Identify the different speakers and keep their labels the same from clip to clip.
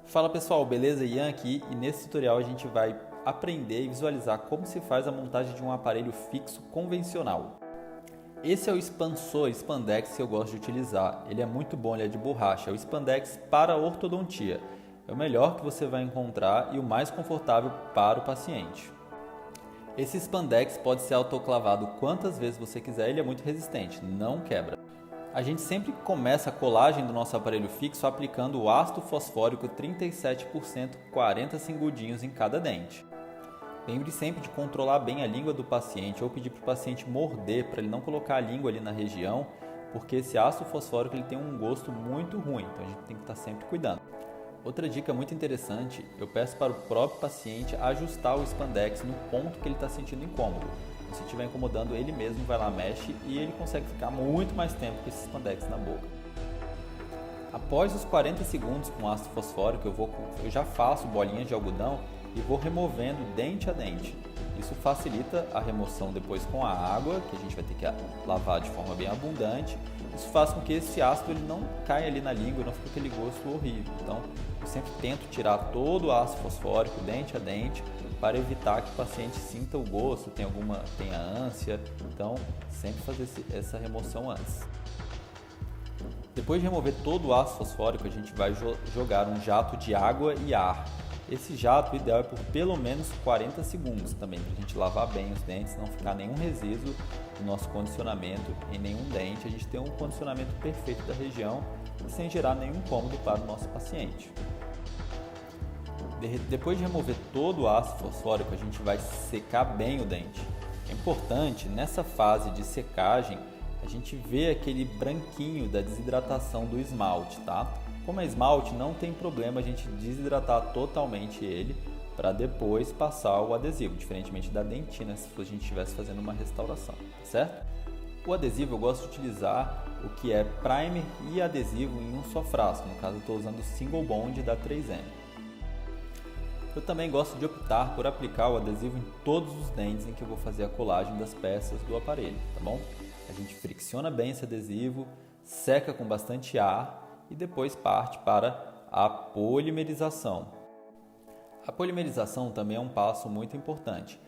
Speaker 1: Fala pessoal, beleza? Ian aqui e nesse tutorial a gente vai aprender e visualizar como se faz a montagem de um aparelho fixo convencional. Esse é o expansor Spandex que eu gosto de utilizar. Ele é muito bom, ele é de borracha, é o Spandex para ortodontia. É o melhor que você vai encontrar e o mais confortável para o paciente. Esse Spandex pode ser autoclavado quantas vezes você quiser, ele é muito resistente, não quebra. A gente sempre começa a colagem do nosso aparelho fixo aplicando o ácido fosfórico 37%, 40 segundinhos em cada dente. Lembre sempre de controlar bem a língua do paciente ou pedir para o paciente morder para ele não colocar a língua ali na região, porque esse ácido fosfórico ele tem um gosto muito ruim, então a gente tem que estar sempre cuidando. Outra dica muito interessante, eu peço para o próprio paciente ajustar o Spandex no ponto que ele está sentindo incômodo. Se estiver incomodando, ele mesmo vai lá, mexe e ele consegue ficar muito mais tempo com esse Spandex na boca. Após os 40 segundos com ácido fosfórico, eu já faço bolinhas de algodão e vou removendo dente a dente. Isso facilita a remoção depois com a água, que a gente vai ter que lavar de forma bem abundante. Isso faz com que esse ácido ele não caia ali na língua, não fique aquele gosto horrível. Então, eu sempre tento tirar todo o ácido fosfórico, dente a dente, para evitar que o paciente sinta o gosto, tenha ânsia. Então, sempre fazer essa remoção antes. Depois de remover todo o ácido fosfórico, a gente vai jogar um jato de água e ar. Esse jato, o ideal é por pelo menos 40 segundos também, para a gente lavar bem os dentes, não ficar nenhum resíduo do nosso condicionamento em nenhum dente. A gente tem um condicionamento perfeito da região sem gerar nenhum incômodo para o nosso paciente. Depois de remover todo o ácido fosfórico, a gente vai secar bem o dente. É importante, nessa fase de secagem, a gente ver aquele branquinho da desidratação do esmalte, tá? Como é esmalte, não tem problema a gente desidratar totalmente ele para depois passar o adesivo, diferentemente da dentina se a gente estivesse fazendo uma restauração, certo? O adesivo eu gosto de utilizar o que é primer e adesivo em um só frasco, no caso eu estou usando o Single Bond da 3M. Eu também gosto de optar por aplicar o adesivo em todos os dentes em que eu vou fazer a colagem das peças do aparelho, tá bom? A gente fricciona bem esse adesivo, seca com bastante ar e depois parte para a polimerização. A polimerização também é um passo muito importante.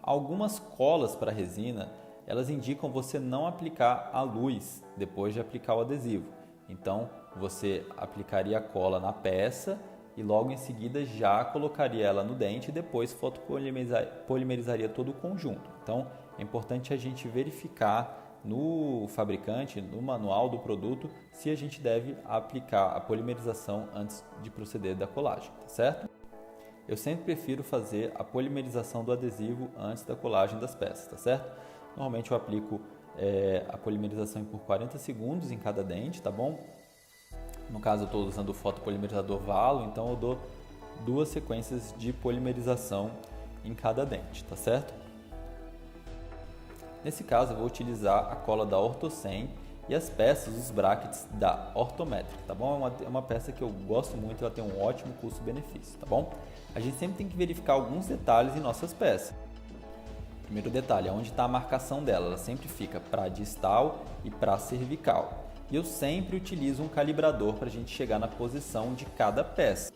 Speaker 1: Algumas colas para resina, elas indicam você não aplicar a luz depois de aplicar o adesivo. Então, você aplicaria a cola na peça e logo em seguida já colocaria ela no dente e depois fotopolimerizaria todo o conjunto. Então, é importante a gente verificar no fabricante, no manual do produto, se a gente deve aplicar a polimerização antes de proceder da colagem, tá certo? Eu sempre prefiro fazer a polimerização do adesivo antes da colagem das peças, tá certo? Normalmente eu aplico a polimerização por 40 segundos em cada dente, tá bom? No caso eu estou usando o fotopolimerizador Valo, então eu dou 2 sequências de polimerização em cada dente, tá certo? Nesse caso eu vou utilizar a cola da Ortocem e as peças, os brackets da Ortometric, tá bom? É uma peça que eu gosto muito, ela tem um ótimo custo-benefício, tá bom? A gente sempre tem que verificar alguns detalhes em nossas peças. Primeiro detalhe, é onde está a marcação dela, ela sempre fica para distal e para cervical. E eu sempre utilizo um calibrador para a gente chegar na posição de cada peça.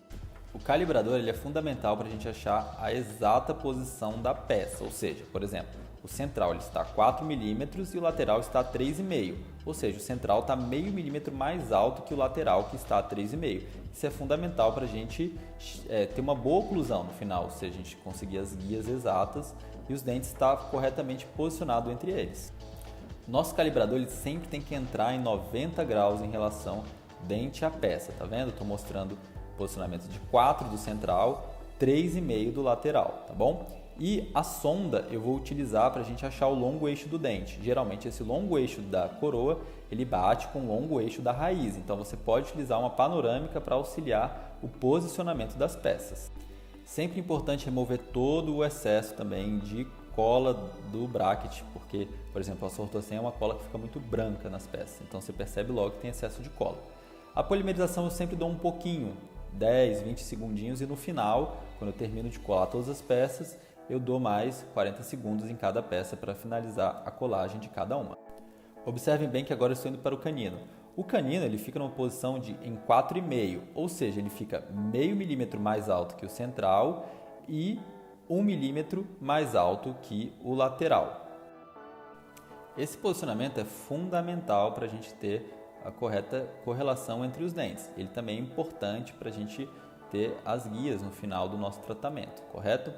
Speaker 1: O calibrador ele é fundamental para a gente achar a exata posição da peça, ou seja, por exemplo, o central ele está a 4 mm e o lateral está a 3,5 mm, ou seja, o central está meio milímetro mais alto que o lateral que está a 3,5 mm. Isso é fundamental para a gente ter uma boa oclusão no final, ou seja, a gente conseguir as guias exatas e os dentes estar corretamente posicionados entre eles. Nosso calibrador ele sempre tem que entrar em 90 graus em relação dente à peça, tá vendo? Estou mostrando posicionamento de 4 do central, 3,5 do lateral, tá bom? E a sonda eu vou utilizar para a gente achar o longo eixo do dente. Geralmente esse longo eixo da coroa ele bate com o longo eixo da raiz, então você pode utilizar uma panorâmica para auxiliar o posicionamento das peças. Sempre importante remover todo o excesso também de cola do bracket, porque, por exemplo, a Ortocem é uma cola que fica muito branca nas peças, então você percebe logo que tem excesso de cola. A polimerização eu sempre dou um pouquinho, 10, 20 segundinhos e no final, quando eu termino de colar todas as peças, eu dou mais 40 segundos em cada peça para finalizar a colagem de cada uma. Observem bem que agora eu estou indo para o canino. O canino ele fica numa posição em 4,5, ou seja, ele fica meio milímetro mais alto que o central e 1 milímetro mais alto que o lateral. Esse posicionamento é fundamental para a gente ter a correta correlação entre os dentes. Ele também é importante para a gente ter as guias no final do nosso tratamento, correto?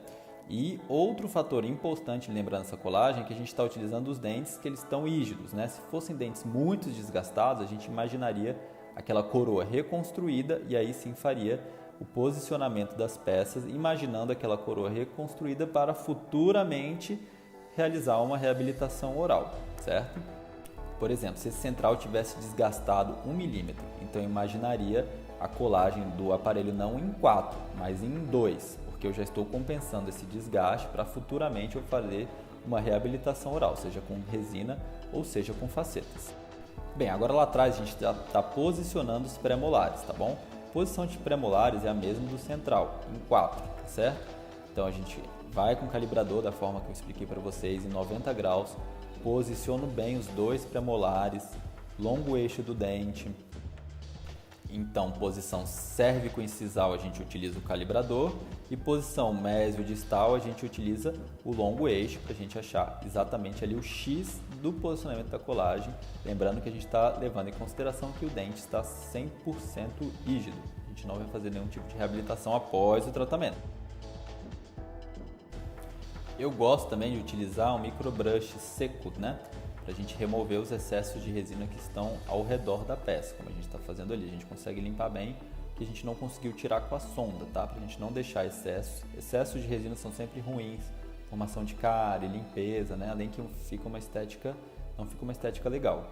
Speaker 1: E outro fator importante, lembrando essa colagem, é que a gente está utilizando os dentes que eles estão rígidos, né? Se fossem dentes muito desgastados, a gente imaginaria aquela coroa reconstruída e aí sim faria o posicionamento das peças, imaginando aquela coroa reconstruída para futuramente realizar uma reabilitação oral, certo? Por exemplo, se esse central tivesse desgastado 1 milímetro, então eu imaginaria a colagem do aparelho não em 4, mas em 2, porque eu já estou compensando esse desgaste para futuramente eu fazer uma reabilitação oral, seja com resina ou seja com facetas. Bem, agora lá atrás a gente está posicionando os pré-molares, tá bom? A posição de pré-molares é a mesma do central, em 4, tá certo? Então a gente vai com o calibrador da forma que eu expliquei para vocês, em 90 graus, posiciono bem os dois pré-molares, longo eixo do dente. Então, posição cérvico-incisal a gente utiliza o calibrador e posição mésio-distal a gente utiliza o longo eixo para a gente achar exatamente ali o X do posicionamento da colagem. Lembrando que a gente está levando em consideração que o dente está 100% rígido. A gente não vai fazer nenhum tipo de reabilitação após o tratamento. Eu gosto também de utilizar um microbrush seco, né? Para a gente remover os excessos de resina que estão ao redor da peça, como a gente está fazendo ali. A gente consegue limpar bem o que a gente não conseguiu tirar com a sonda, tá? Para a gente não deixar excessos. Excessos de resina são sempre ruins, formação de cárie, limpeza, né? Além que não fica uma estética legal.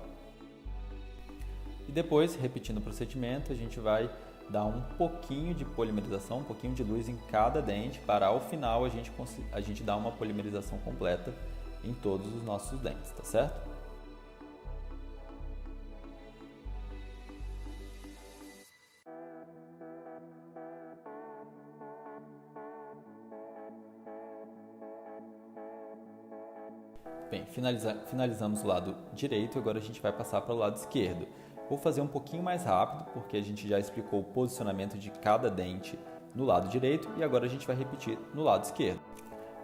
Speaker 1: E depois, repetindo o procedimento, a gente vai dar um pouquinho de polimerização, um pouquinho de luz em cada dente, para ao final a gente dar uma polimerização completa em todos os nossos dentes, tá certo? Bem, finalizamos o lado direito, agora a gente vai passar para o lado esquerdo. Vou fazer um pouquinho mais rápido, porque a gente já explicou o posicionamento de cada dente no lado direito e agora a gente vai repetir no lado esquerdo.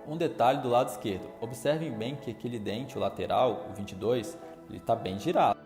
Speaker 1: Um detalhe do lado esquerdo, observem bem que aquele dente, o lateral, o 22, ele está bem girado.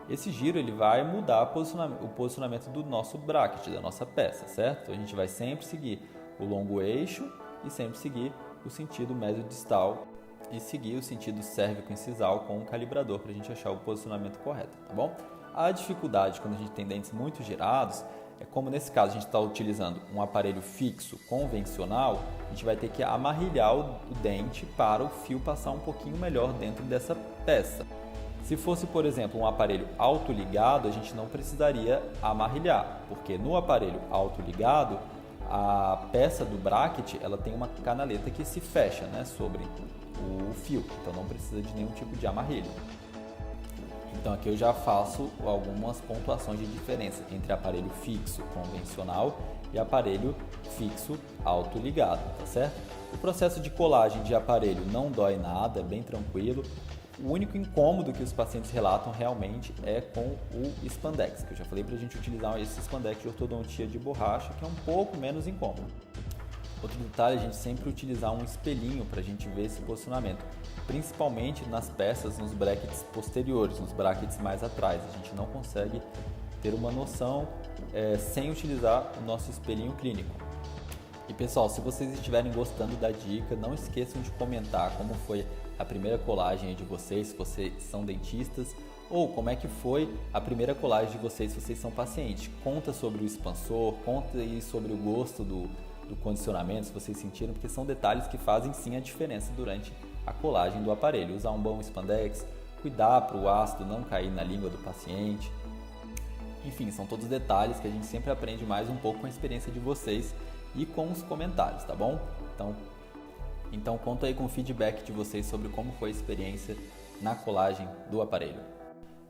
Speaker 1: Esse giro ele vai mudar o posicionamento do nosso bracket, da nossa peça, certo? A gente vai sempre seguir o longo eixo e sempre seguir o sentido médio-distal e seguir o sentido cérvico-incisal com o calibrador para a gente achar o posicionamento correto, tá bom? A dificuldade quando a gente tem dentes muito girados é como nesse caso a gente está utilizando um aparelho fixo convencional, a gente vai ter que amarrilhar o dente para o fio passar um pouquinho melhor dentro dessa peça. Se fosse, por exemplo, um aparelho autoligado, a gente não precisaria amarrilhar, porque no aparelho autoligado, a peça do bracket ela tem uma canaleta que se fecha, né, sobre o fio, então não precisa de nenhum tipo de amarrilho. Então aqui eu já faço algumas pontuações de diferença entre aparelho fixo convencional e aparelho fixo autoligado, tá certo? O processo de colagem de aparelho não dói nada, é bem tranquilo. O único incômodo que os pacientes relatam realmente é com o spandex, que eu já falei para a gente utilizar esse spandex de ortodontia de borracha, que é um pouco menos incômodo. Outro detalhe, a gente sempre utilizar um espelhinho para a gente ver esse posicionamento, principalmente nas peças, nos brackets posteriores, nos brackets mais atrás. A gente não consegue ter uma noção sem utilizar o nosso espelhinho clínico. E pessoal, se vocês estiverem gostando da dica, não esqueçam de comentar como foi a primeira colagem de vocês, se vocês são dentistas, ou como é que foi a primeira colagem de vocês, se vocês são pacientes. Conta sobre o expansor, conta aí sobre o gosto do condicionamento, se vocês sentiram, porque são detalhes que fazem sim a diferença durante a colagem do aparelho. Usar um bom spandex, cuidar para o ácido não cair na língua do paciente. Enfim, são todos detalhes que a gente sempre aprende mais um pouco com a experiência de vocês e com os comentários, tá bom? Então conta aí com o feedback de vocês sobre como foi a experiência na colagem do aparelho.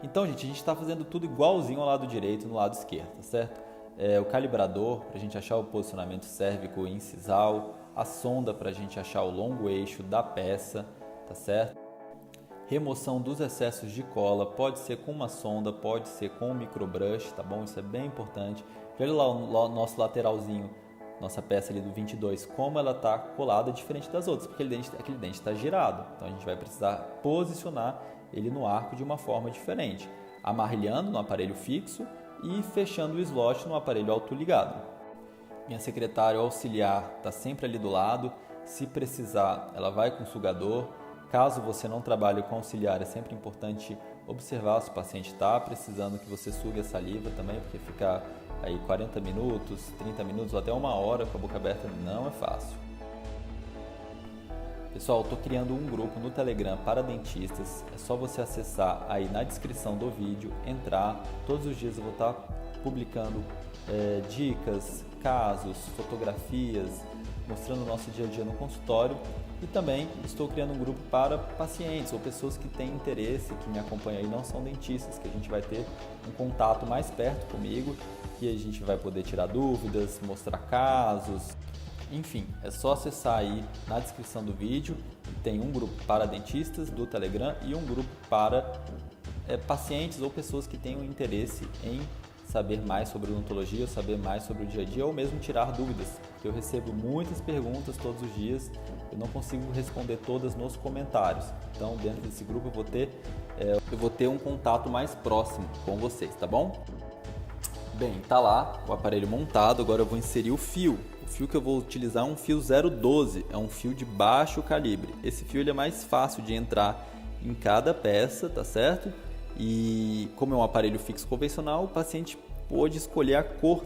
Speaker 1: Então, gente, a gente está fazendo tudo igualzinho ao lado direito e no lado esquerdo, tá certo? O calibrador para a gente achar o posicionamento cérvico e incisal, a sonda para a gente achar o longo eixo da peça, tá certo? Remoção dos excessos de cola, pode ser com uma sonda, pode ser com um microbrush, tá bom? Isso é bem importante. Olha lá o nosso lateralzinho, nossa peça ali do 22, como ela está colada diferente das outras, porque aquele dente está girado. Então a gente vai precisar posicionar ele no arco de uma forma diferente, amarrilhando no aparelho fixo e fechando o slot no aparelho autoligado. Minha secretária auxiliar está sempre ali do lado, se precisar ela vai com o sugador. Caso você não trabalhe com auxiliar, é sempre importante observar se o paciente está precisando que você sugue a saliva também, porque ficar aí 40 minutos, 30 minutos ou até uma hora com a boca aberta não é fácil. Pessoal, estou criando um grupo no Telegram para dentistas, é só você acessar aí na descrição do vídeo, entrar, todos os dias eu vou estar publicando dicas, casos, fotografias, mostrando o nosso dia a dia no consultório, e também estou criando um grupo para pacientes ou pessoas que têm interesse, que me acompanham aí, não são dentistas, que a gente vai ter um contato mais perto comigo, que a gente vai poder tirar dúvidas, mostrar casos, enfim, é só acessar aí na descrição do vídeo, tem um grupo para dentistas do Telegram e um grupo para pacientes ou pessoas que tenham interesse em saber mais sobre odontologia, saber mais sobre o dia a dia ou mesmo tirar dúvidas, porque eu recebo muitas perguntas todos os dias, eu não consigo responder todas nos comentários. Então, dentro desse grupo eu vou ter um contato mais próximo com vocês, tá bom? Bem, tá lá o aparelho montado, agora eu vou inserir o fio. O fio que eu vou utilizar é um fio 012, é um fio de baixo calibre. Esse fio ele é mais fácil de entrar em cada peça, tá certo? E como é um aparelho fixo convencional, o paciente pôde escolher a cor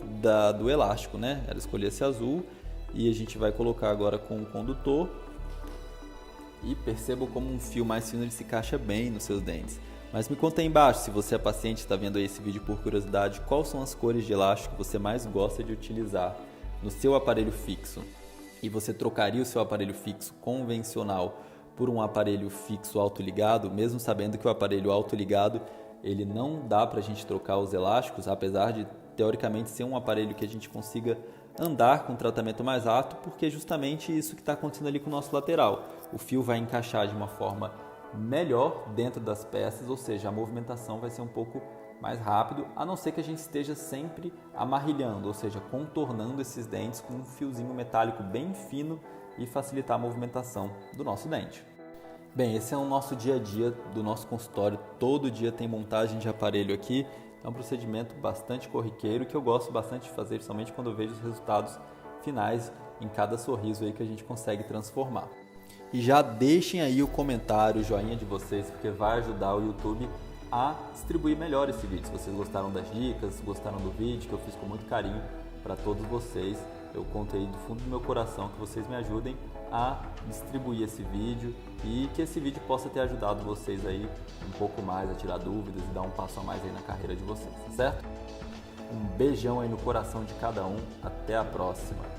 Speaker 1: do elástico, né? Ela escolheu esse azul e a gente vai colocar agora com o condutor. E perceba como um fio mais fino ele se encaixa bem nos seus dentes. Mas me conta aí embaixo, se você é paciente e está vendo aí esse vídeo por curiosidade, quais são as cores de elástico que você mais gosta de utilizar no seu aparelho fixo? E você trocaria o seu aparelho fixo convencional por um aparelho fixo autoligado, mesmo sabendo que o aparelho autoligado ele não dá para a gente trocar os elásticos, apesar de teoricamente ser um aparelho que a gente consiga andar com um tratamento mais rápido, porque é justamente isso que está acontecendo ali com o nosso lateral. O fio vai encaixar de uma forma melhor dentro das peças, ou seja, a movimentação vai ser um pouco mais rápido, a não ser que a gente esteja sempre amarrilhando, ou seja, contornando esses dentes com um fiozinho metálico bem fino e facilitar a movimentação do nosso dente. Bem, esse é o nosso dia a dia do nosso consultório, todo dia tem montagem de aparelho aqui, é um procedimento bastante corriqueiro que eu gosto bastante de fazer, principalmente quando eu vejo os resultados finais em cada sorriso aí que a gente consegue transformar. E já deixem aí o comentário, o joinha de vocês, porque vai ajudar o YouTube a distribuir melhor esse vídeo. Se vocês gostaram das dicas, gostaram do vídeo, que eu fiz com muito carinho para todos vocês, eu conto aí do fundo do meu coração que vocês me ajudem a distribuir esse vídeo e que esse vídeo possa ter ajudado vocês aí um pouco mais a tirar dúvidas e dar um passo a mais aí na carreira de vocês, tá certo? Um beijão aí no coração de cada um, até a próxima!